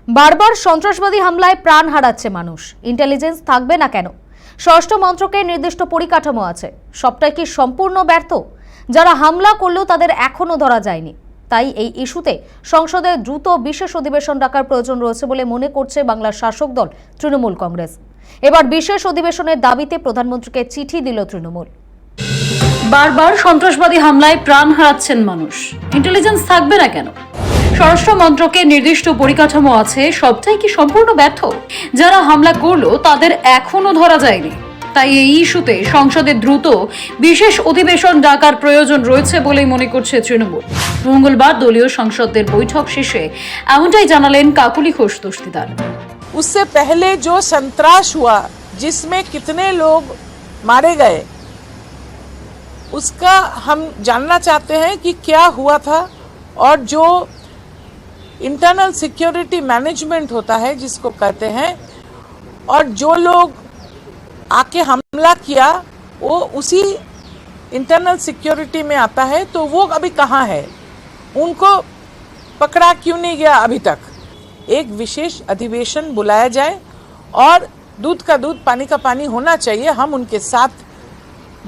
বারবার সন্ত্রাসবাদী হামলায় প্রাণ হারাচ্ছে মানুষ। ইন্টেলিজেন্স থাকবে না কেন? স্বরাষ্ট্র মন্ত্রকের নির্দিষ্ট পরিকাঠামো আছে, সবটাই কি সম্পূর্ণ ব্যর্থ? যারা হামলা করলেও তাদের এখনো ধরা যায়নি। তাই এই ইস্যুতে সংসদে দ্রুত বিশেষ অধিবেশন ডাকার প্রয়োজন রয়েছে বলে মনে করছে বাংলার শাসক দল তৃণমূল কংগ্রেস। এবার বিশেষ অধিবেশনের দাবিতে প্রধানমন্ত্রীকে চিঠি দিল তৃণমূল। বারবার সন্ত্রাসবাদী হামলায় প্রাণ হারাচ্ছেন মানুষ, ইন্টেলিজেন্স থাকবে না কেন? স্বরাষ্ট্র মন্ত্রকের নির্দিষ্ট পরিকাঠামো আছে, সবটাই কি সম্পূর্ণ ব্যর্থ? যারা হামলা করলো তাদের এখনো ধরা যায়নি। তাই এই ইস্যুতে সংসদে দ্রুত বিশেষ অধিবেশন ডাকার প্রয়োজন রয়েছে বলেই মনে করছে তৃণমূল। মঙ্গলবার দলীয় সাংসদদের বৈঠক শেষে এমনটাই জানালেন কাকুলি ঘোষ দস্তিদার। उससे पहले जो संत्रास हुआ, जिसमें कितने लोग मारे गए, उसका हम जानना चाहते हैं कि क्या हुआ था। और जो इंटरनल सिक्योरिटी मैनेजमेंट होता है जिसको कहते हैं, और जो लोग आके हमला किया वो उसी इंटरनल सिक्योरिटी में आता है, तो वो अभी कहाँ है? उनको पकड़ा क्यों नहीं गया अभी तक? एक विशेष अधिवेशन बुलाया जाए और दूध का दूध पानी का पानी होना चाहिए। हम उनके साथ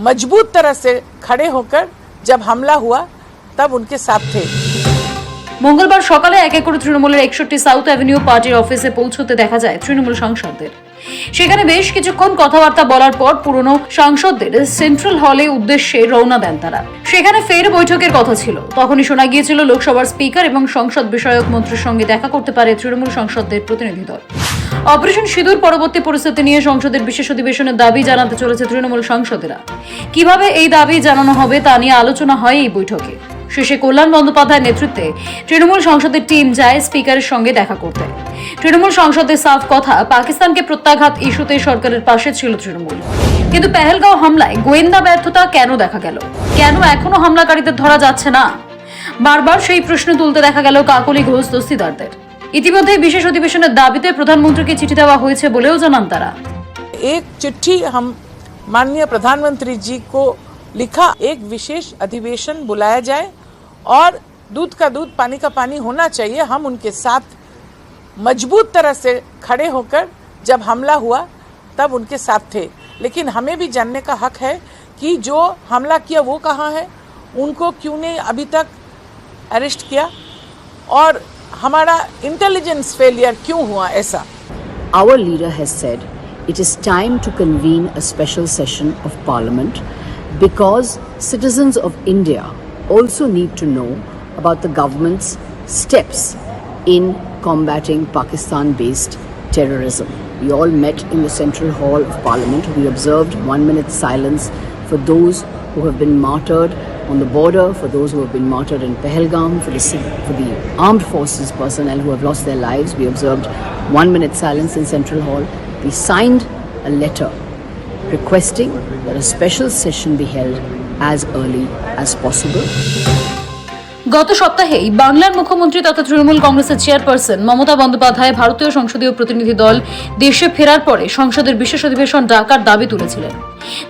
मजबूत तरह से खड़े होकर जब हमला हुआ तब उनके साथ थे। মঙ্গলবার সকালে এক এক করে তৃণমূলের 61 সাউথ অ্যাভিনিউ পার্টির অফিসে পৌঁছতে দেখা যায় তৃণমূল সাংসদদের। সেখানে বেশ কিছুক্ষণ কথাবার্তা বলার পর পুরনো সাংসদদের সেন্ট্রাল হলে উদ্দেশ্যে রওনা দেন তারা। সেখানে ফের বৈঠকের কথা ছিল। তখনই শোনা গিয়েছিল লোকসভার স্পিকার এবং সংসদ বিষয়ক মন্ত্রীর সঙ্গে দেখা করতে পারে তৃণমূল সাংসদদের প্রতিনিধি দল। অপারেশন সিঁদুর পরবর্তী পরিস্থিতি নিয়ে সংসদের বিশেষ অধিবেশনের দাবি জানাতে চলেছে তৃণমূল সাংসদেরা। কিভাবে এই দাবি জানানো হবে তা নিয়ে আলোচনা হয় এই বৈঠকে। শেষে কল্যাণ বন্দ্যোপাধ্যায়ের নেতৃত্বে তৃণমূল সংসদের টিম যায় স্পিকারের সঙ্গে দেখা করতে। তৃণমূল সংসদের সাফ কথা, পাকিস্তানকে প্রত্যাঘাত ইস্যুতে সরকারের পাশে ছিল তৃণমূল। কিন্তু পেহেলগাঁও হামলায় গোয়েন্দা ব্যর্থতা কেন দেখা গেল? কেন এখনো হামলাকারীদের ধরা যাচ্ছে না? বারবার সেই প্রশ্ন তুলতে দেখা গেল কাকলি ঘোষ দস্তিদারদের। ইতিমধ্যে বিশেষ অধিবেশনের দাবিতে প্রধানমন্ত্রীকে চিঠি দেওয়া হয়েছে বলেও জানান তারা। एक चिट्ठी हम माननीय प्रधानमंत्री जी को लिखा, एक विशेष अधिवेशन बुलाया जाए और दूध का दूध पानी का पानी होना चाहिए। हम उनके साथ मजबूत तरह से खड़े होकर जब हमला हुआ तब उनके साथ थे। लेकिन हमें भी जानने का हक है कि जो हमला किया वो कहाँ है, उनको क्यों नहीं अभी तक अरेस्ट किया, और हमारा इंटेलिजेंस फेलियर क्यों हुआ ऐसा? Our leader has said it is time to convene a special session of Parliament because citizens of India also need to know about the government's steps in combating Pakistan-based terrorism. We all met in the Central Hall of Parliament. We observed 1 minute silence for those who have been martyred on the border, for those who have been martyred in Pahalgam, for the armed forces personnel who have lost their lives. We observed 1 minute silence in Central Hall. We signed a letter requesting that a special session be held as early as possible. গত সপ্তাহেই বাংলার মুখ্যমন্ত্রী তথা তৃণমূল কংগ্রেসের chairperson Mamata Bandyopadhyay ভারতীয় সংসদীয় প্রতিনিধি দল দেশে ফেরার পরে সংসদের বিশেষ অধিবেশন ডাকার দাবি তুলেছিলেন।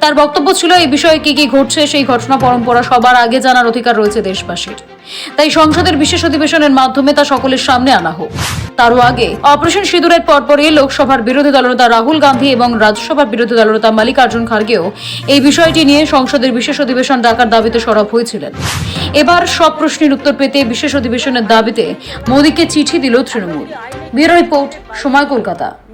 তার বক্তব্য ছিল, এই বিষয়ে কি কি ঘটছে সেই ঘটনা পরম্পরা সবার আগে জানার অধিকার রয়েছে দেশবাসীর। তাই সংসদের বিশেষ অধিবেশনের মাধ্যমে তা সকলের সামনে আনা হোক। তারও আগে অপারেশন সিঁদুরের পরপরই লোকসভার বিরোধী দলনেতা রাহুল গান্ধী এবং রাজ্যসভার বিরোধী দলনেতা মাল্লিকার্জুন খার্গেও এই বিষয়টি নিয়ে সংসদের বিশেষ অধিবেশন ডাকার দাবিতে সরব হয়েছিলেন। এবার সব প্রশ্নের উত্তর পেতে বিশেষ অধিবেশনের দাবিতে মোদীকে চিঠি দিল তৃণমূল। ব্যুরো রিপোর্ট, সময়, কলকাতা।